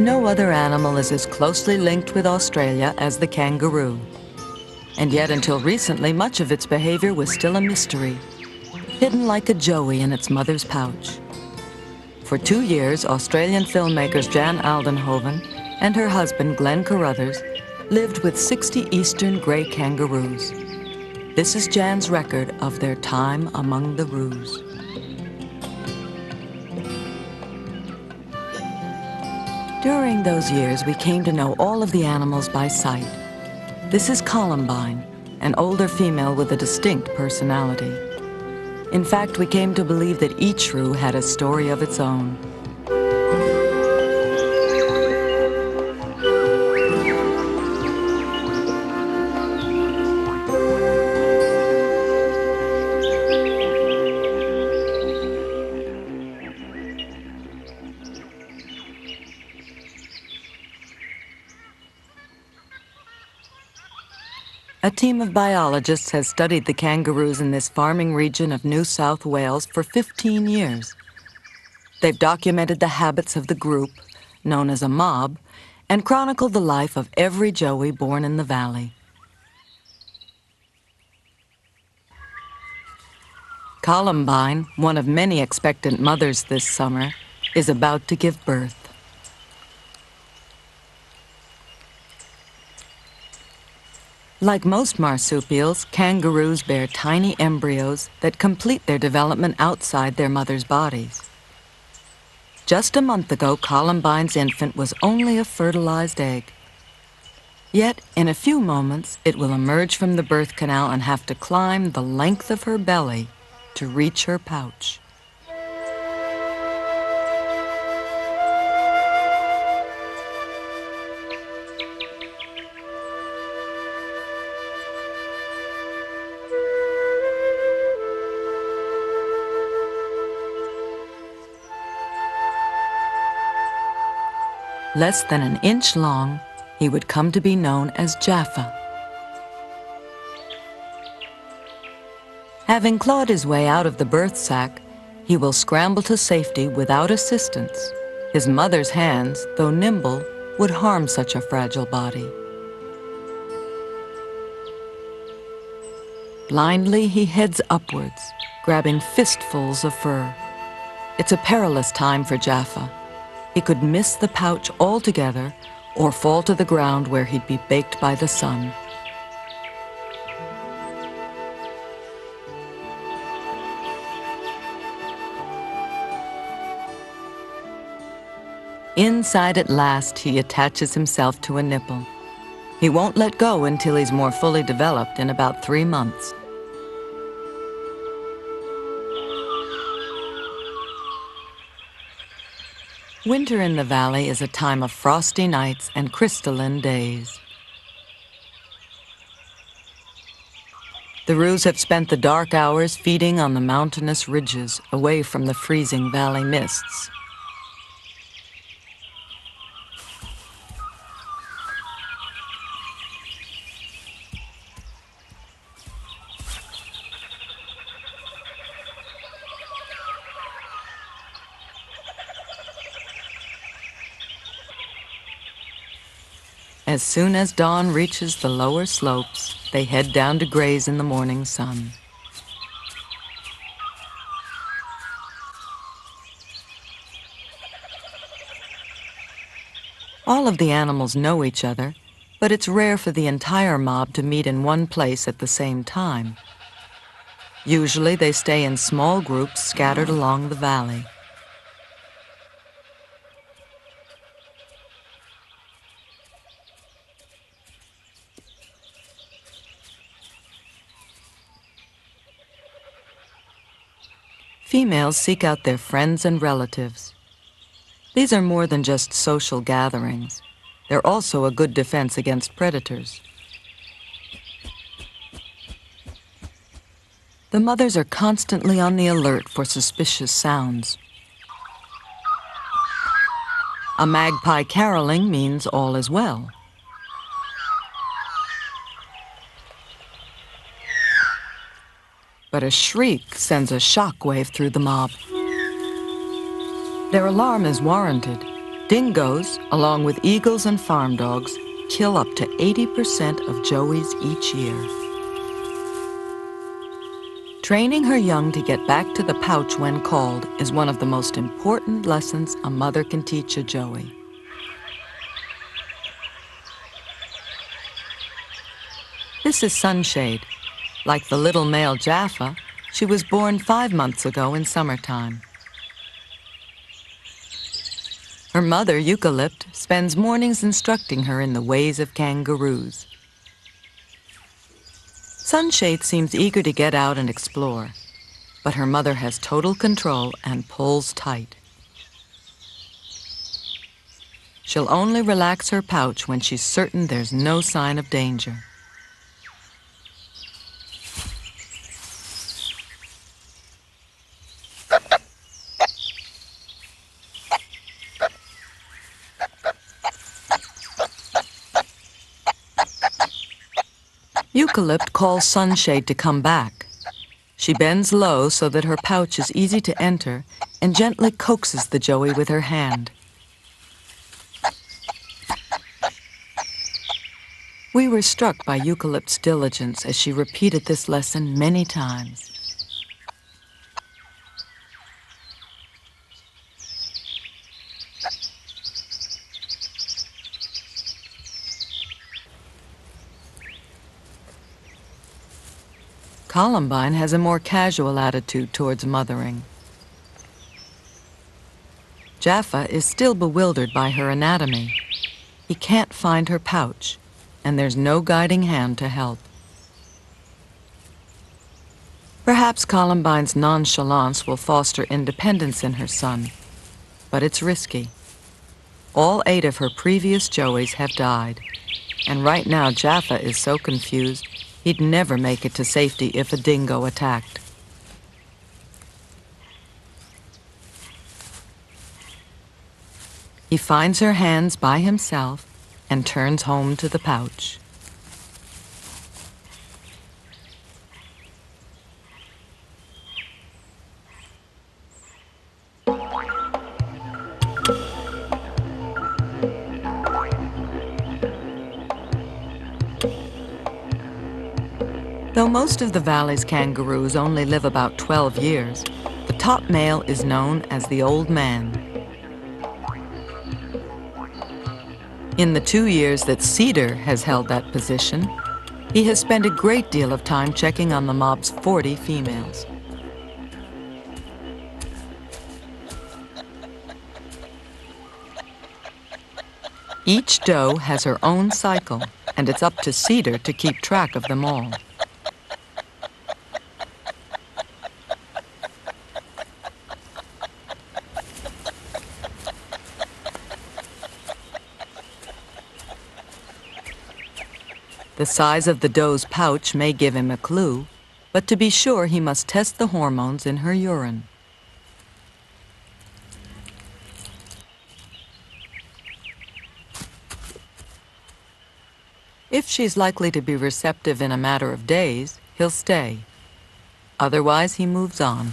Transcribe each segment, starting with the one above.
No other animal is as closely linked with Australia as the kangaroo. And yet, until recently, much of its behavior was still a mystery, hidden like a joey in its mother's pouch. For 2 years, Australian filmmakers Jan Aldenhoven and her husband Glenn Carruthers lived with 60 eastern grey kangaroos. This is Jan's record of their time among the roos. During those years, we came to know all of the animals by sight. This is Columbine, an older female with a distinct personality. In fact, we came to believe that each roo had a story of its own. A team of biologists has studied the kangaroos in this farming region of New South Wales for 15 years. They've documented the habits of the group, known as a mob, and chronicled the life of every joey born in the valley. Columbine, one of many expectant mothers this summer, is about to give birth. Like most marsupials, kangaroos bear tiny embryos that complete their development outside their mother's bodies. Just a month ago, Columbine's infant was only a fertilized egg. Yet, in a few moments, it will emerge from the birth canal and have to climb the length of her belly to reach her pouch. Less than an inch long, he would come to be known as Jaffa. Having clawed his way out of the birth sac, he will scramble to safety without assistance. His mother's hands, though nimble, would harm such a fragile body. Blindly, he heads upwards, grabbing fistfuls of fur. It's a perilous time for Jaffa. He could miss the pouch altogether or fall to the ground where he'd be baked by the sun. Inside at last, he attaches himself to a nipple. He won't let go until he's more fully developed in about 3 months. Winter in the valley is a time of frosty nights and crystalline days. The roos have spent the dark hours feeding on the mountainous ridges away from the freezing valley mists. As soon as dawn reaches the lower slopes, they head down to graze in the morning sun. All of the animals know each other, but it's rare for the entire mob to meet in one place at the same time. Usually they stay in small groups scattered along the valley. Females seek out their friends and relatives. These are more than just social gatherings. They're also a good defense against predators. The mothers are constantly on the alert for suspicious sounds. A magpie caroling means all is well. But a shriek sends a shockwave through the mob. Their alarm is warranted. Dingoes, along with eagles and farm dogs, kill up to 80% of joeys each year. Training her young to get back to the pouch when called is one of the most important lessons a mother can teach a joey. This is Sunshade. Like the little male Jaffa, she was born 5 months ago in summertime. Her mother, Eucalypt, spends mornings instructing her in the ways of kangaroos. Sunshade seems eager to get out and explore, but her mother has total control and pulls tight. She'll only relax her pouch when she's certain there's no sign of danger. Eucalypt calls Sunshade to come back. She bends low so that her pouch is easy to enter and gently coaxes the joey with her hand. We were struck by Eucalypt's diligence as she repeated this lesson many times. Columbine has a more casual attitude towards mothering. Jaffa is still bewildered by her anatomy. He can't find her pouch, and there's no guiding hand to help. Perhaps Columbine's nonchalance will foster independence in her son, but it's risky. All 8 of her previous joeys have died, and right now Jaffa is so confused he'd never make it to safety if a dingo attacked. He finds her hands by himself and turns home to the pouch. Though most of the valley's kangaroos only live about 12 years, the top male is known as the old man. In the 2 years that Cedar has held that position, he has spent a great deal of time checking on the mob's 40 females. Each doe has her own cycle, and it's up to Cedar to keep track of them all. The size of the doe's pouch may give him a clue, but to be sure he must test the hormones in her urine. If she's likely to be receptive in a matter of days, he'll stay. Otherwise, he moves on.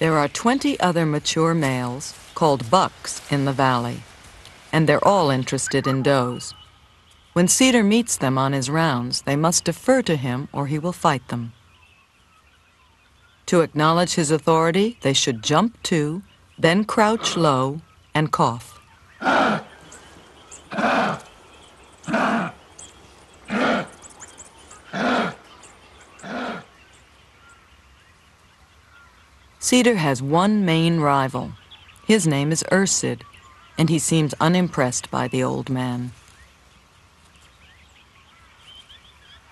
There are 20 other mature males, called bucks, in the valley, and they're all interested in does. When Cedar meets them on his rounds, they must defer to him or he will fight them. To acknowledge his authority, they should jump to, then crouch low and cough. Cedar has one main rival. His name is Ursid, and he seems unimpressed by the old man.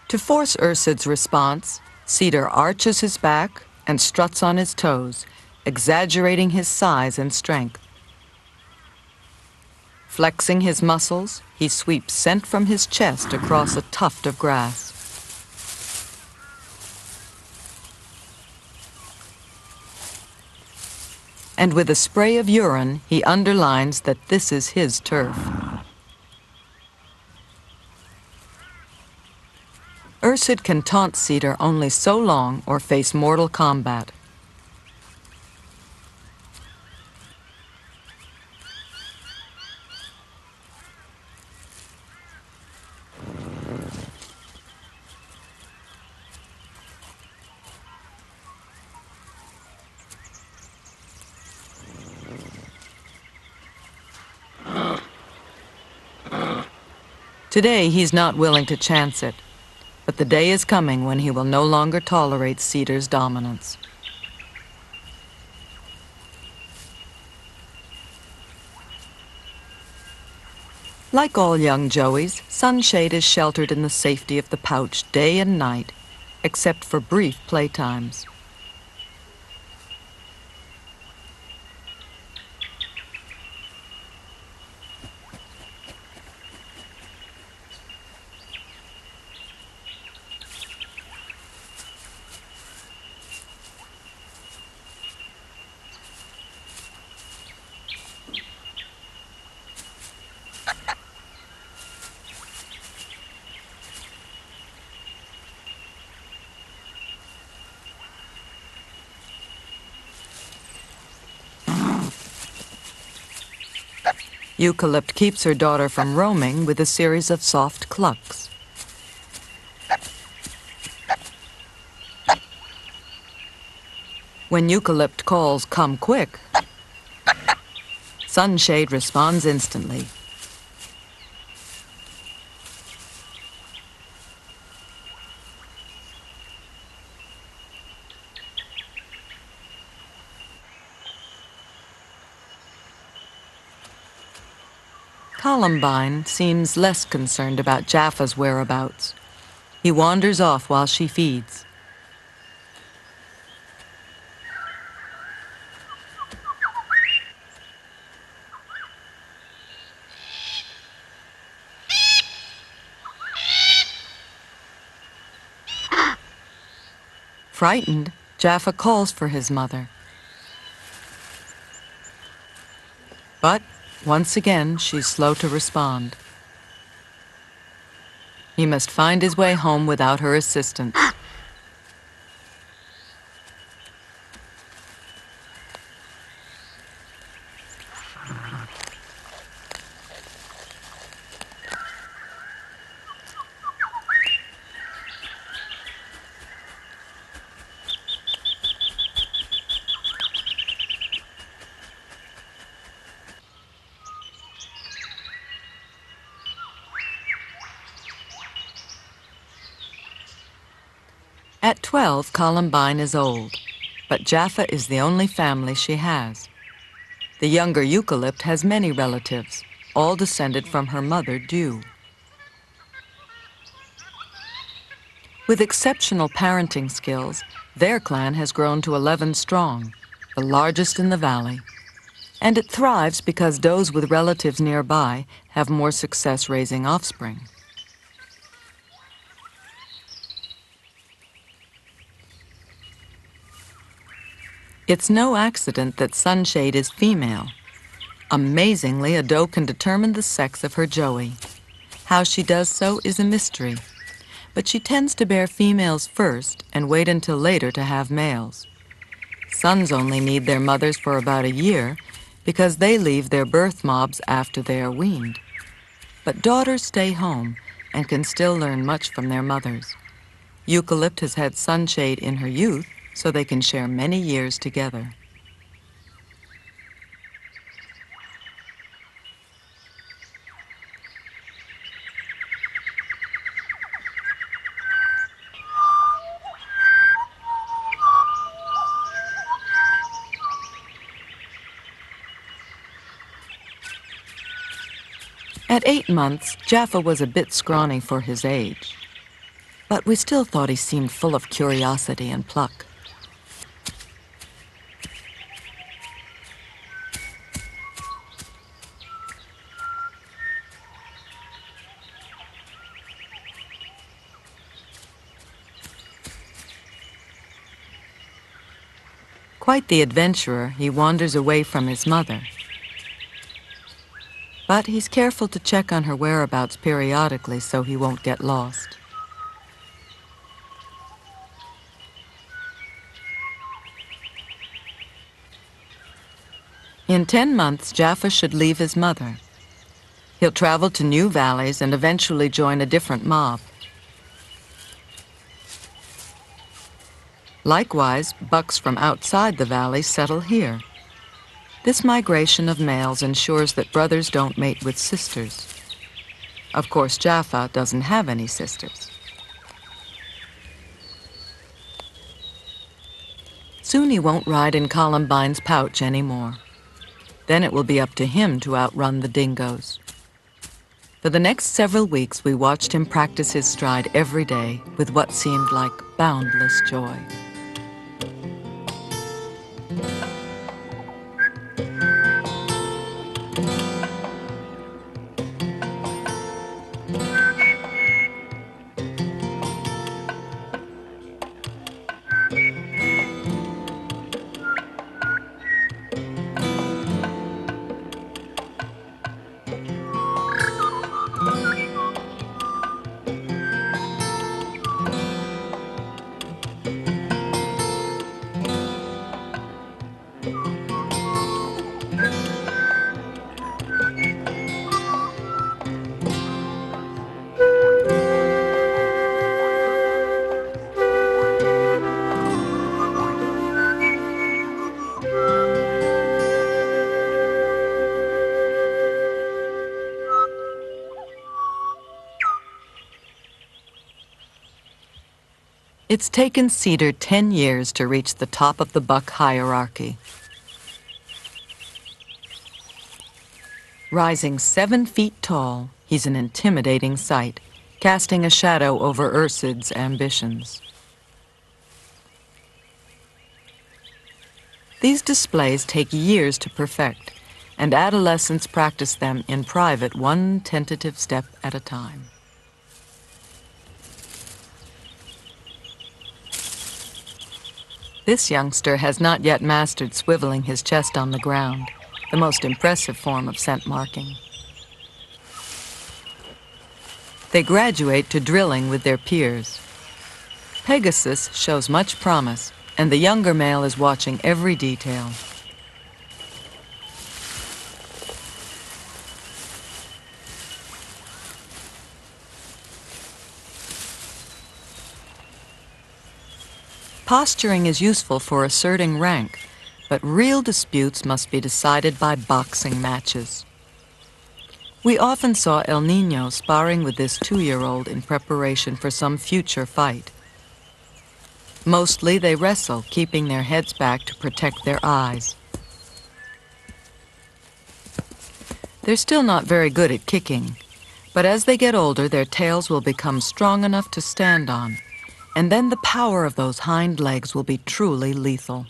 To force Ursid's response, Cedar arches his back and struts on his toes, exaggerating his size and strength. Flexing his muscles, he sweeps scent from his chest across a tuft of grass. And with a spray of urine, he underlines that this is his turf. Ursid can taunt Cedar only so long or face mortal combat. Today, he's not willing to chance it, but the day is coming when he will no longer tolerate Cedar's dominance. Like all young joeys, Sunshade is sheltered in the safety of the pouch day and night, except for brief playtimes. Eucalypt keeps her daughter from roaming with a series of soft clucks. When Eucalypt calls, "Come quick," Sunshade responds instantly. Columbine seems less concerned about Jaffa's whereabouts. He wanders off while she feeds. Frightened, Jaffa calls for his mother. But once again, she's slow to respond. He must find his way home without her assistance. At 12, Columbine is old, but Jaffa is the only family she has. The younger Eucalypt has many relatives, all descended from her mother, Dew. With exceptional parenting skills, their clan has grown to 11 strong, the largest in the valley. And it thrives because does with relatives nearby have more success raising offspring. It's no accident that Sunshade is female. Amazingly, a doe can determine the sex of her joey. How she does so is a mystery, but she tends to bear females first and wait until later to have males. Sons only need their mothers for about a year because they leave their birth mobs after they are weaned. But daughters stay home and can still learn much from their mothers. Eucalypt has had sunshade in her youth, so they can share many years together. At 8 months, Jaffa was a bit scrawny for his age, but we still thought he seemed full of curiosity and pluck. Quite the adventurer, he wanders away from his mother. But he's careful to check on her whereabouts periodically so he won't get lost. In 10 months, Jaffa should leave his mother. He'll travel to new valleys and eventually join a different mob. Likewise, bucks from outside the valley settle here. This migration of males ensures that brothers don't mate with sisters. Of course, Jaffa doesn't have any sisters. Soon he won't ride in Columbine's pouch anymore. Then it will be up to him to outrun the dingoes. For the next several weeks, we watched him practice his stride every day with what seemed like boundless joy. It's taken Cedar 10 years to reach the top of the buck hierarchy. Rising 7 feet tall, he's an intimidating sight, casting a shadow over Ursid's ambitions. These displays take years to perfect, and adolescents practice them in private, one tentative step at a time. This youngster has not yet mastered swiveling his chest on the ground, the most impressive form of scent marking. They graduate to drilling with their peers. Pegasus shows much promise, and the younger male is watching every detail. Posturing is useful for asserting rank, but real disputes must be decided by boxing matches. We often saw El Niño sparring with this 2-year-old in preparation for some future fight. Mostly they wrestle, keeping their heads back to protect their eyes. They're still not very good at kicking, but as they get older, their tails will become strong enough to stand on. And then the power of those hind legs will be truly lethal.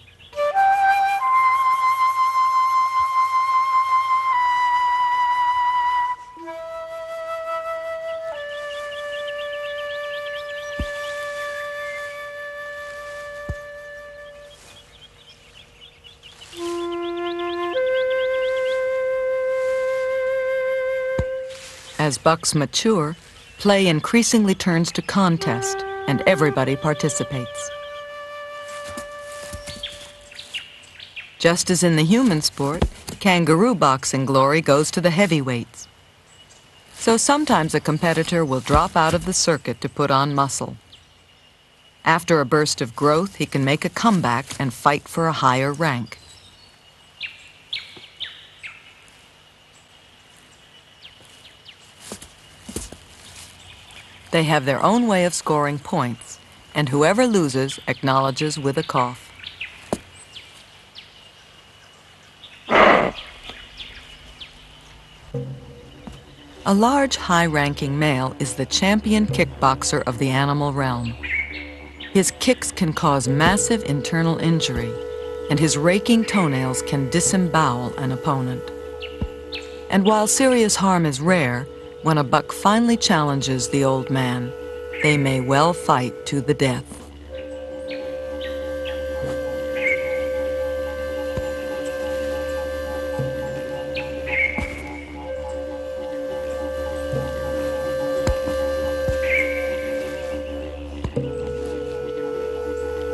As bucks mature, play increasingly turns to contest, and everybody participates. Just as in the human sport, kangaroo boxing glory goes to the heavyweights. So sometimes a competitor will drop out of the circuit to put on muscle. After a burst of growth, he can make a comeback and fight for a higher rank. They have their own way of scoring points, and whoever loses acknowledges with a cough. A large, high-ranking male is the champion kickboxer of the animal realm. His kicks can cause massive internal injury, and his raking toenails can disembowel an opponent. And while serious harm is rare, when a buck finally challenges the old man, they may well fight to the death.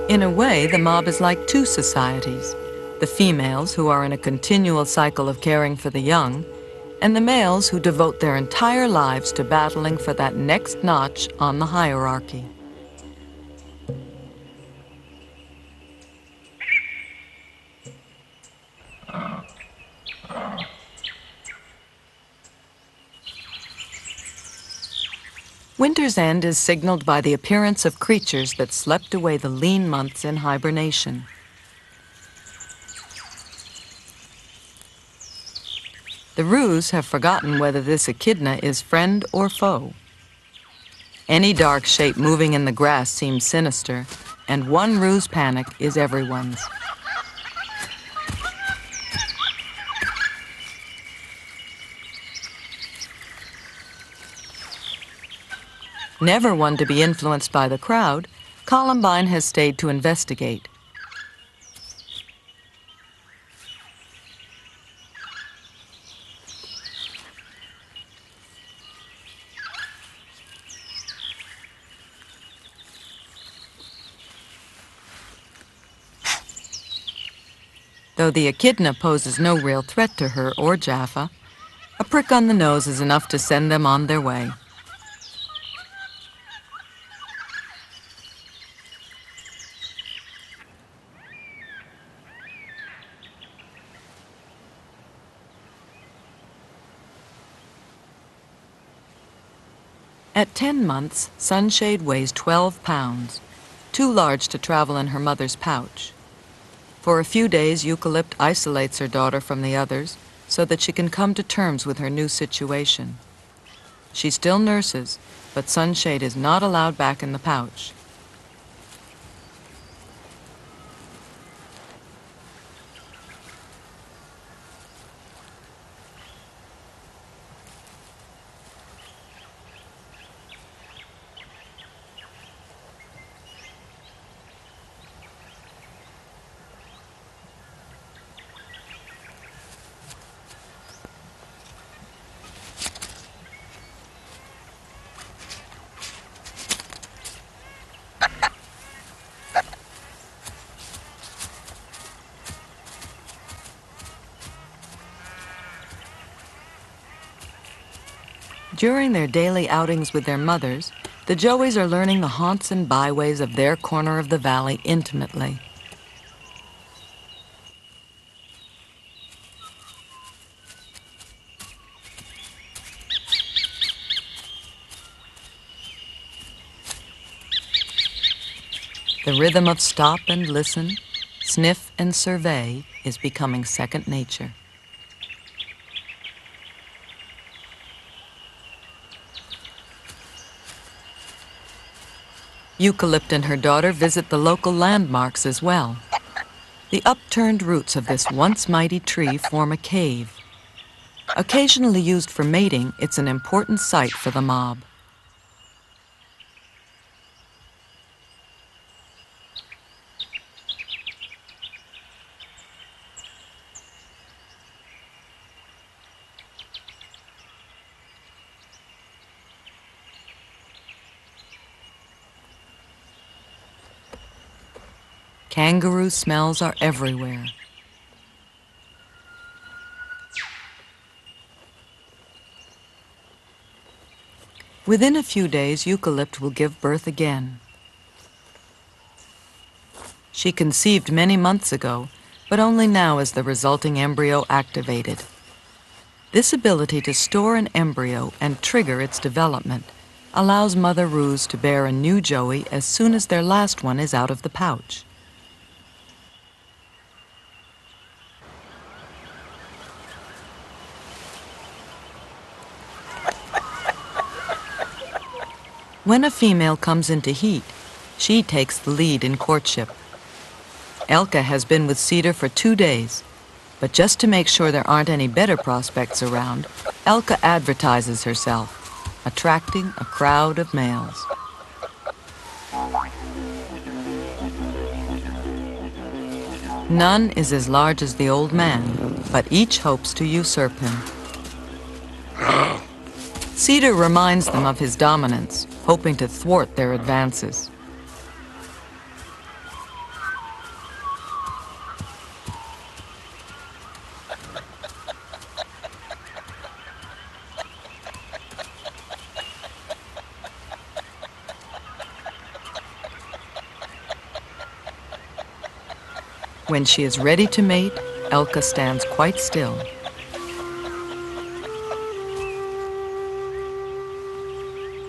In a way, the mob is like two societies: the females, who are in a continual cycle of caring for the young, and the males who devote their entire lives to battling for that next notch on the hierarchy. Winter's end is signaled by the appearance of creatures that slept away the lean months in hibernation. The roos have forgotten whether this echidna is friend or foe. Any dark shape moving in the grass seems sinister, and one roo's panic is everyone's. Never one to be influenced by the crowd, Columbine has stayed to investigate. Though the echidna poses no real threat to her or Jaffa, a prick on the nose is enough to send them on their way. At 10 months, Sunshade weighs 12 pounds, too large to travel in her mother's pouch. For a few days, Eucalypt isolates her daughter from the others so that she can come to terms with her new situation. She still nurses, but Sunshade is not allowed back in the pouch. During their daily outings with their mothers, the Joeys are learning the haunts and byways of their corner of the valley intimately. The rhythm of stop and listen, sniff and survey is becoming second nature. Eucalypt and her daughter visit the local landmarks as well. The upturned roots of this once mighty tree form a cave. Occasionally used for mating, it's an important site for the mob. Kangaroo smells are everywhere. Within a few days, Eucalypt will give birth again. She conceived many months ago, but only now is the resulting embryo activated. This ability to store an embryo and trigger its development allows Mother Roos to bear a new joey as soon as their last one is out of the pouch. When a female comes into heat, she takes the lead in courtship. Elke has been with Cedar for 2 days, but just to make sure there aren't any better prospects around, Elke advertises herself, attracting a crowd of males. None is as large as the old man, but each hopes to usurp him. Cedar reminds them of his dominance, hoping to thwart their advances. When she is ready to mate, Elke stands quite still.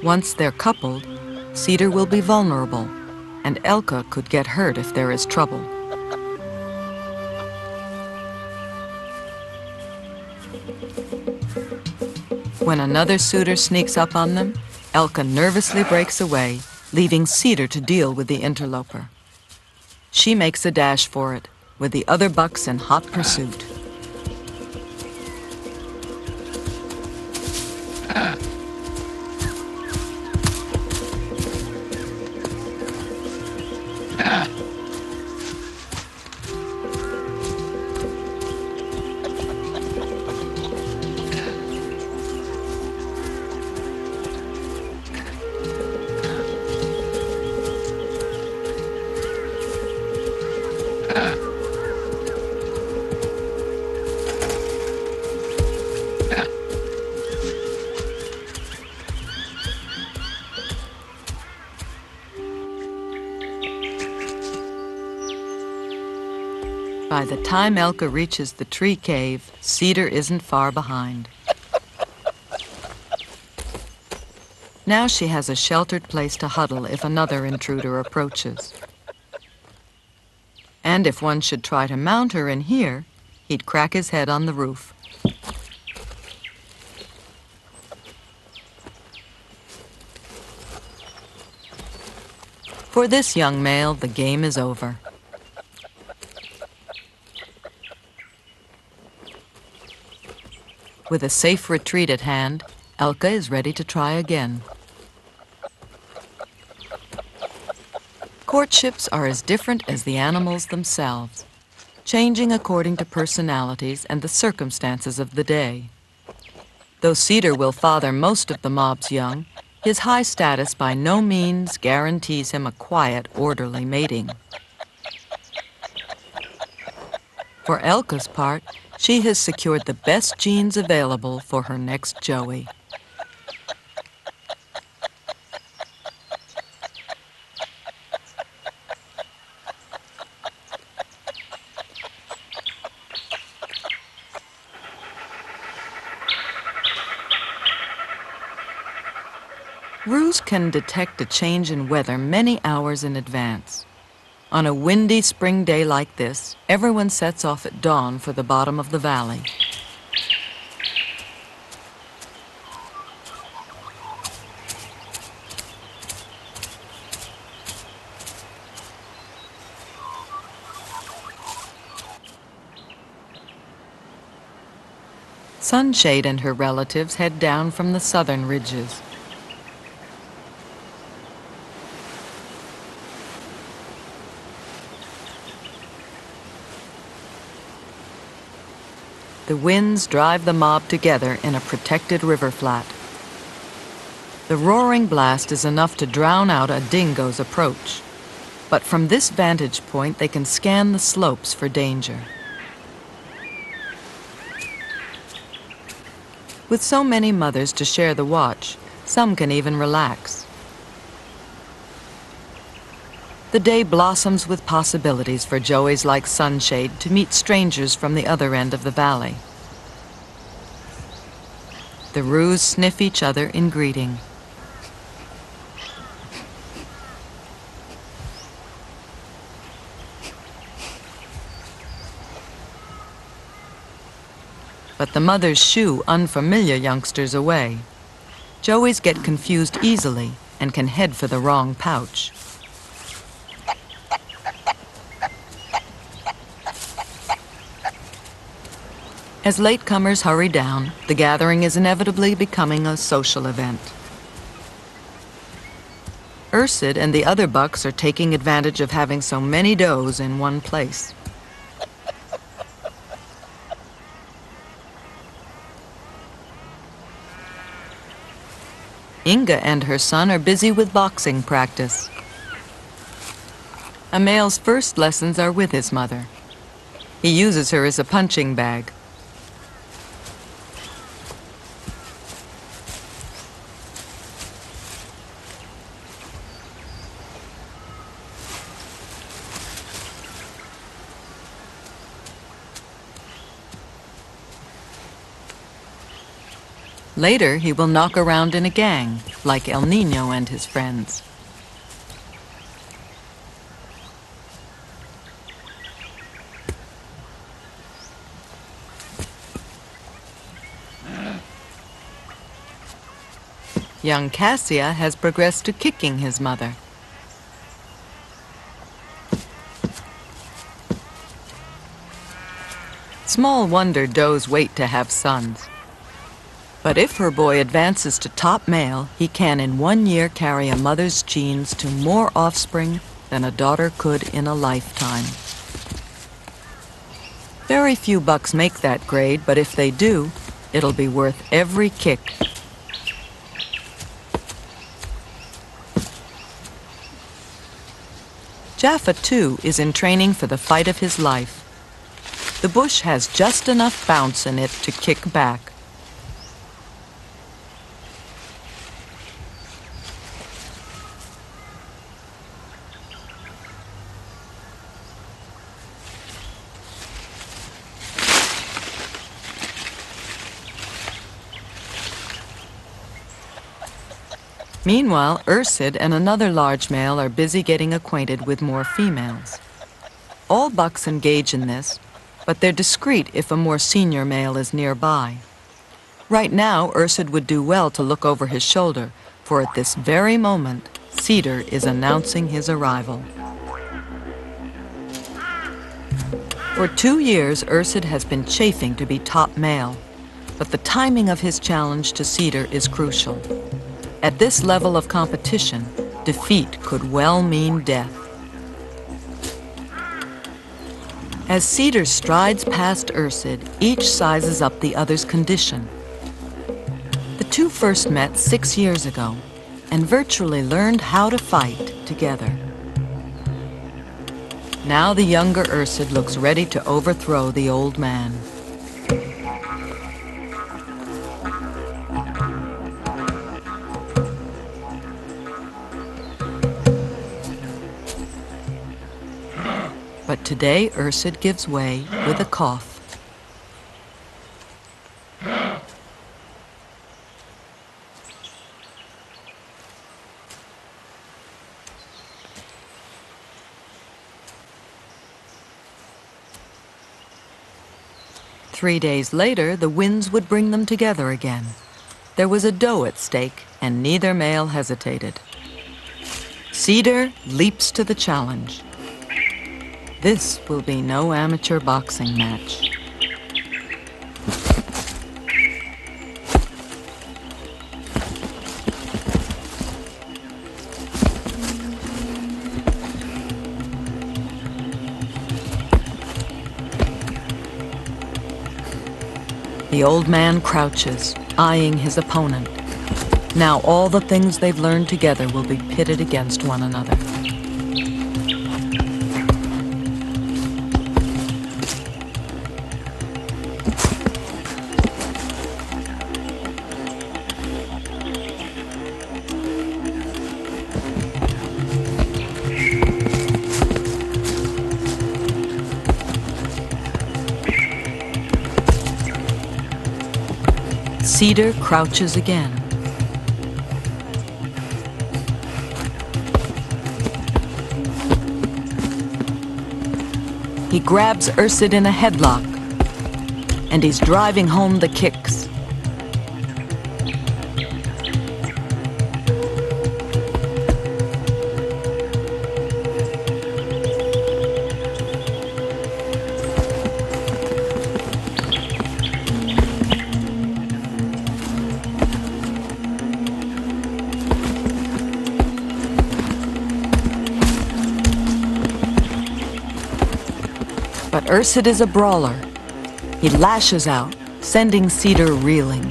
Once they're coupled, Cedar will be vulnerable, and Elke could get hurt if there is trouble. When another suitor sneaks up on them, Elke nervously breaks away, leaving Cedar to deal with the interloper. She makes a dash for it, with the other bucks in hot pursuit. By the time Elke reaches the tree cave, Cedar isn't far behind. Now she has a sheltered place to huddle if another intruder approaches. And if one should try to mount her in here, he'd crack his head on the roof. For this young male, the game is over. With a safe retreat at hand, Elke is ready to try again. Courtships are as different as the animals themselves, changing according to personalities and the circumstances of the day. Though Cedar will father most of the mob's young, his high status by no means guarantees him a quiet, orderly mating. For Elke's part, she has secured the best genes available for her next joey. Roos can detect a change in weather many hours in advance. On a windy spring day like this, everyone sets off at dawn for the bottom of the valley. Sunshade and her relatives head down from the southern ridges. The winds drive the mob together in a protected river flat. The roaring blast is enough to drown out a dingo's approach, but from this vantage point they can scan the slopes for danger. With so many mothers to share the watch, Some can even relax. The day blossoms with possibilities for joeys like Sunshade to meet strangers from the other end of the valley. The roos sniff each other in greeting. But the mothers shoo unfamiliar youngsters away. Joeys get confused easily and can head for the wrong pouch. As latecomers hurry down, the gathering is inevitably becoming a social event. Ursid and the other bucks are taking advantage of having so many does in one place. Inga and her son are busy with boxing practice. A male's first lessons are with his mother. He uses her as a punching bag. Later, he will knock around in a gang, like El Niño and his friends. Young Cassia has progressed to kicking his mother. Small wonder does wait to have sons. But if her boy advances to top male, he can in 1 year carry a mother's genes to more offspring than a daughter could in a lifetime. Very few bucks make that grade, but if they do, it'll be worth every kick. Jaffa, too, is in training for the fight of his life. The bush has just enough bounce in it to kick back. Meanwhile, Ursid and another large male are busy getting acquainted with more females. All bucks engage in this, but they're discreet if a more senior male is nearby. Right now, Ursid would do well to look over his shoulder, for at this very moment, Cedar is announcing his arrival. For 2 years, Ursid has been chafing to be top male, but the timing of his challenge to Cedar is crucial. At this level of competition, defeat could well mean death. As Cedar strides past Ursid, each sizes up the other's condition. The two first met 6 years ago and virtually learned how to fight together. Now the younger Ursid looks ready to overthrow the old man. But today, Ursid gives way with a cough. Three days later, the winds would bring them together again. There was a doe at stake, and neither male hesitated. Cedar leaps to the challenge. This will be no amateur boxing match. The old man crouches, eyeing his opponent. Now all the things they've learned together will be pitted against one another. Cedar crouches again. He grabs Ursid in a headlock, and he's driving home the kicks. But Ursid is a brawler. He lashes out, sending Cedar reeling.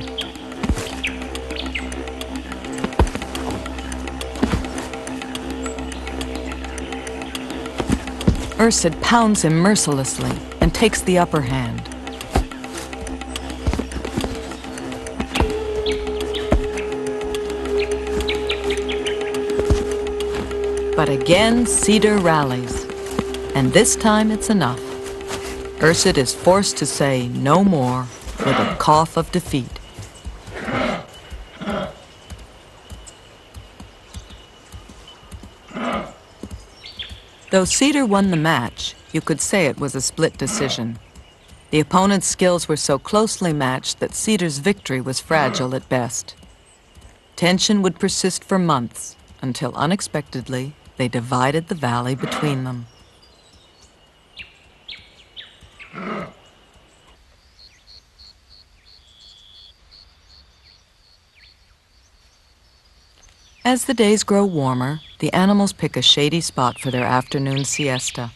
Ursid pounds him mercilessly and takes the upper hand. But again, Cedar rallies, and this time it's enough. Ursid is forced to say no more with a cough of defeat. Though Cedar won the match, you could say it was a split decision. The opponent's skills were so closely matched that Cedar's victory was fragile at best. Tension would persist for months until unexpectedly they divided the valley between them. As the days grow warmer, the animals pick a shady spot for their afternoon siesta.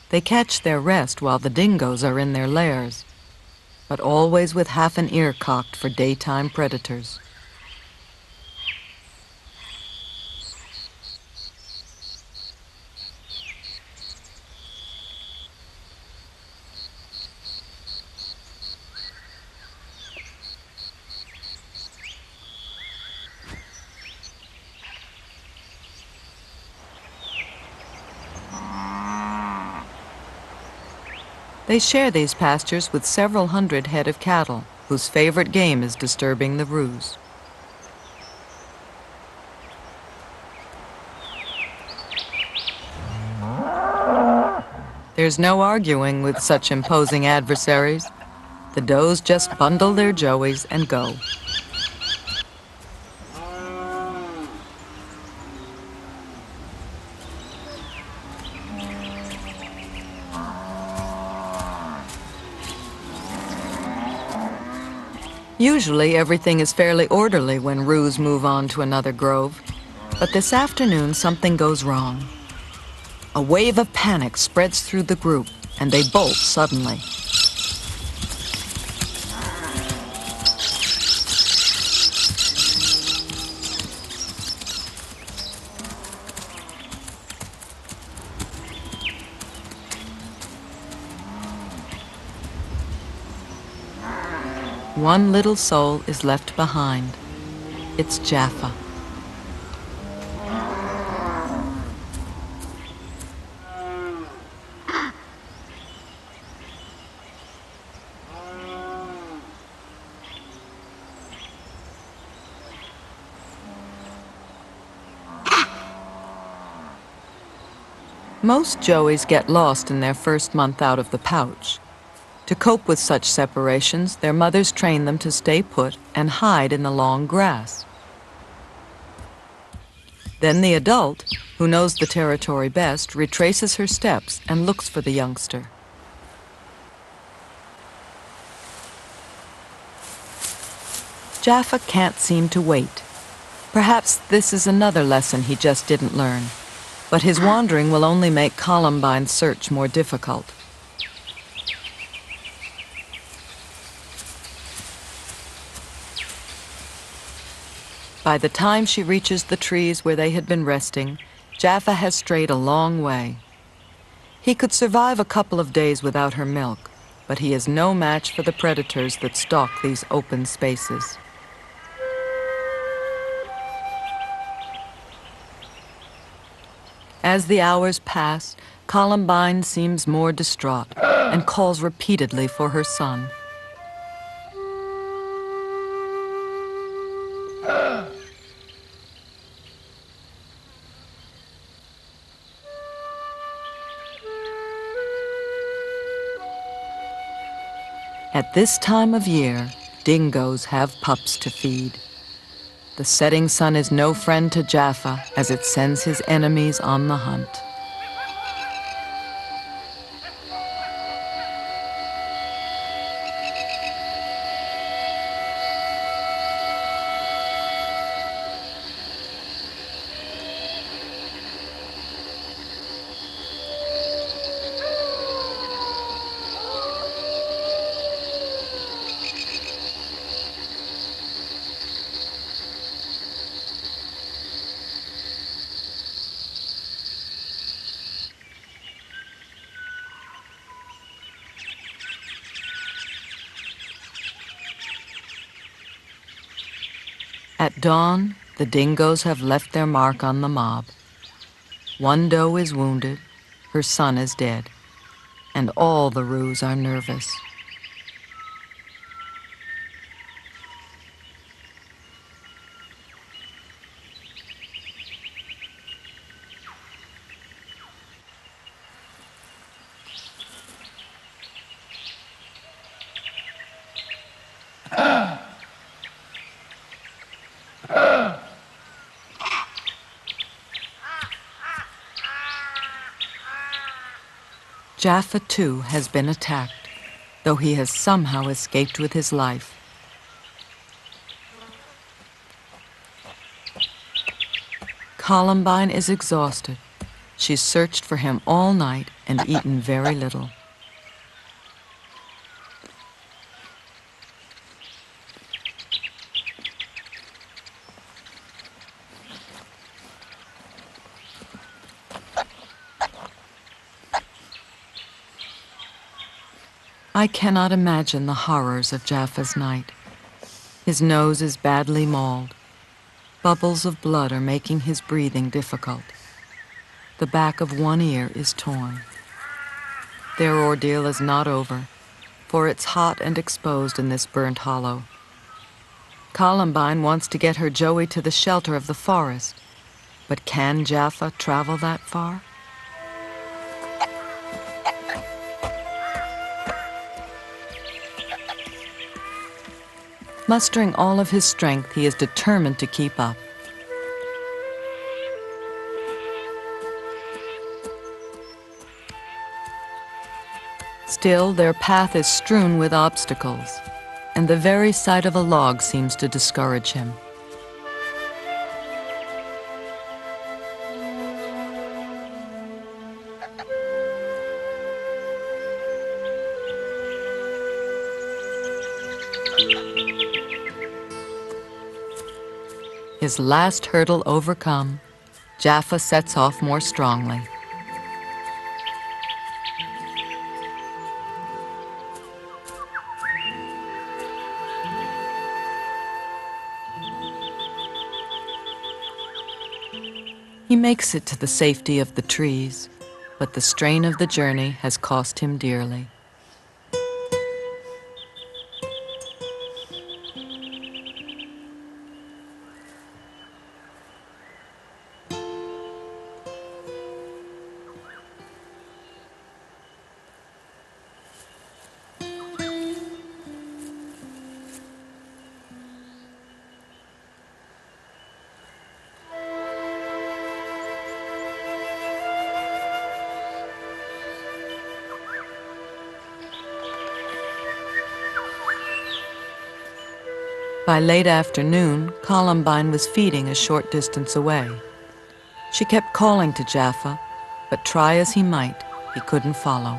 They catch their rest while the dingoes are in their lairs, but always with half an ear cocked for daytime predators. They share these pastures with several hundred head of cattle, whose favorite game is disturbing the roos. There's no arguing with such imposing adversaries. The does just bundle their joeys and go. Usually everything is fairly orderly when roos move on to another grove, but this afternoon something goes wrong. A wave of panic spreads through the group, and they bolt suddenly. One little soul is left behind. It's Jaffa. Most joeys get lost in their first month out of the pouch. To cope with such separations, their mothers train them to stay put and hide in the long grass. Then the adult, who knows the territory best, retraces her steps and looks for the youngster. Jaffa can't seem to wait. Perhaps this is another lesson he just didn't learn, but his wandering will only make Columbine's search more difficult. By the time she reaches the trees where they had been resting, Jaffa has strayed a long way. He could survive a couple of days without her milk, but he is no match for the predators that stalk these open spaces. As the hours pass, Columbine seems more distraught and calls repeatedly for her son. At this time of year, dingoes have pups to feed. The setting sun is no friend to Jaffa as it sends his enemies on the hunt. At dawn, the dingoes have left their mark on the mob. One doe is wounded, her son is dead, and all the roos are nervous. Jaffa, too, has been attacked, though he has somehow escaped with his life. Columbine is exhausted. She's searched for him all night and eaten very little. I cannot imagine the horrors of Jaffa's night. His nose is badly mauled. Bubbles of blood are making his breathing difficult. The back of one ear is torn. Their ordeal is not over, for it's hot and exposed in this burnt hollow. Columbine wants to get her Joey to the shelter of the forest, but can Jaffa travel that far? Mustering all of his strength, he is determined to keep up. Still, their path is strewn with obstacles, and the very sight of a log seems to discourage him. His last hurdle overcome, Jaffa sets off more strongly. He makes it to the safety of the trees, but the strain of the journey has cost him dearly. By late afternoon, Columbine was feeding a short distance away. She kept calling to Jaffa, but try as he might, he couldn't follow.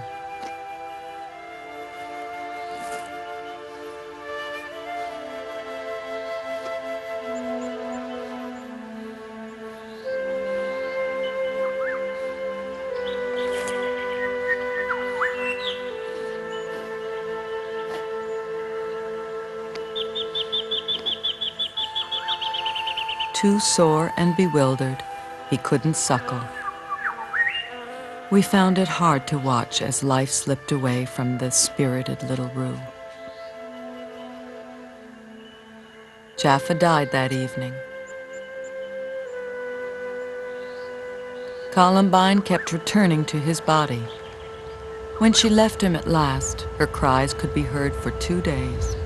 too sore and bewildered, he couldn't suckle. We found it hard to watch as life slipped away from the spirited little Roo. Jaffa died that evening. Columbine kept returning to his body. When she left him at last, her cries could be heard for 2 days.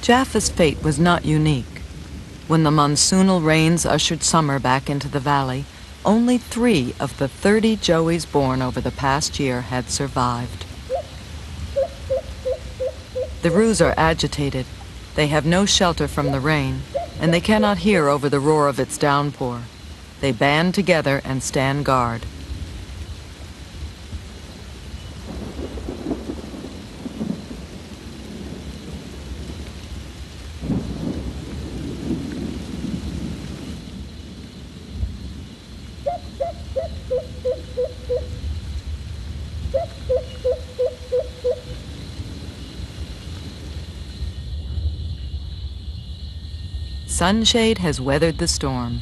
Jaffa's fate was not unique. When the monsoonal rains ushered summer back into the valley, only 3 of the 30 joeys born over the past year had survived. The Roos are agitated. They have no shelter from the rain, and they cannot hear over the roar of its downpour. They band together and stand guard. Sunshade has weathered the storm.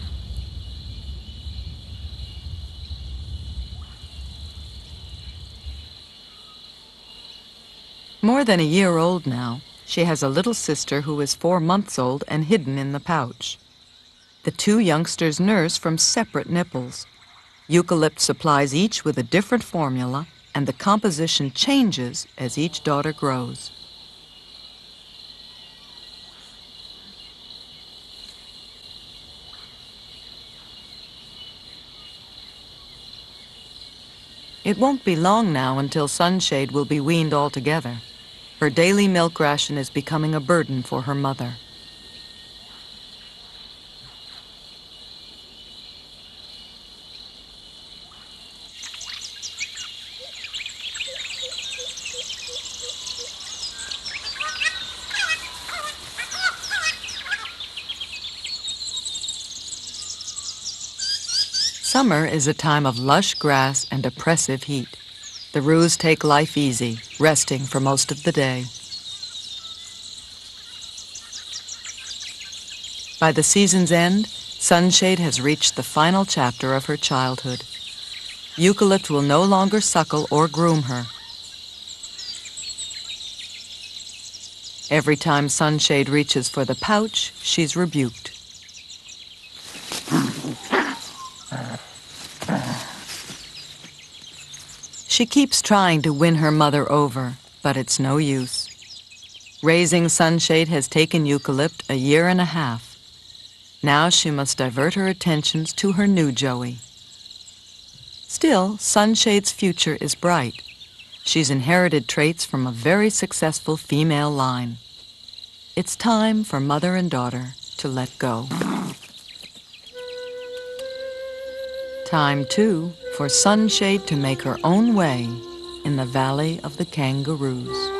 More than a year old now, she has a little sister who is 4 months old and hidden in the pouch. The 2 youngsters nurse from separate nipples. Eucalypt supplies each with a different formula, and the composition changes as each daughter grows. It won't be long now until Sunshade will be weaned altogether. Her daily milk ration is becoming a burden for her mother. Summer is a time of lush grass and oppressive heat. The Roos take life easy, resting for most of the day. By the season's end, Sunshade has reached the final chapter of her childhood. Eucalypt will no longer suckle or groom her. Every time Sunshade reaches for the pouch, she's rebuked. She keeps trying to win her mother over, but it's no use. Raising Sunshade has taken Eucalypt a year and a half. Now she must divert her attentions to her new joey. Still, Sunshade's future is bright. She's inherited traits from a very successful female line. It's time for mother and daughter to let go. Time, too, for Sunshade to make her own way in the Valley of the Kangaroos.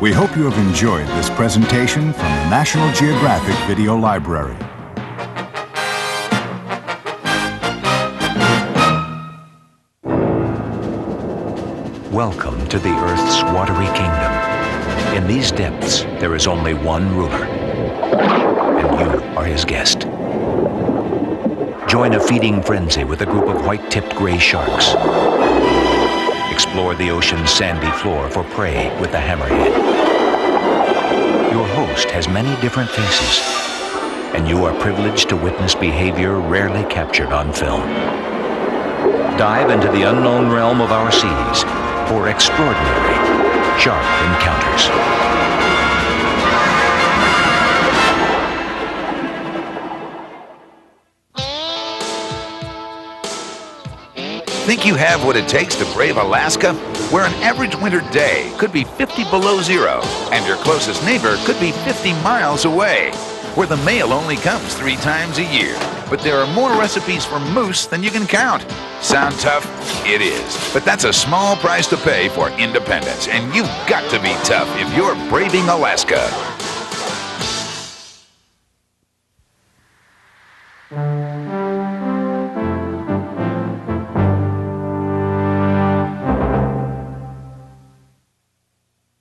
We hope you have enjoyed this presentation from the National Geographic Video Library. Welcome to the Earth's watery kingdom. In these depths, there is only one ruler, and you are his guest. Join a feeding frenzy with a group of white-tipped gray sharks. Explore the ocean's sandy floor for prey with the hammerhead. Your host has many different faces, and you are privileged to witness behavior rarely captured on film. Dive into the unknown realm of our seas for extraordinary shark encounters. Think you have what it takes to brave Alaska? Where an average winter day could be 50 below zero, and your closest neighbor could be 50 miles away. Where the mail only comes 3 times a year, but there are more recipes for moose than you can count. Sound tough? It is. But that's a small price to pay for independence, and you've got to be tough if you're braving Alaska.